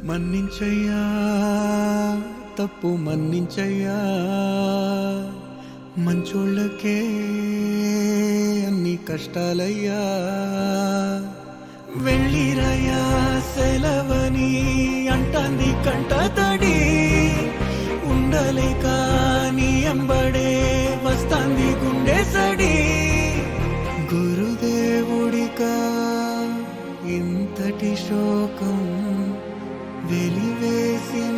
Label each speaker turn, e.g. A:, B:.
A: మన్నించయ్యా తప్పు మన్నించయ్యా మంచోళ్ళకే అన్ని కష్టాలయ్యా వెళ్ళిరయ్యా సెలవని అంటాంది కంట తడి ఉండలేక నీ ఎంబడే వస్తాంది గుండె సడి గురుదేవుడికా ఇంతటి శోకం వెలివేసిన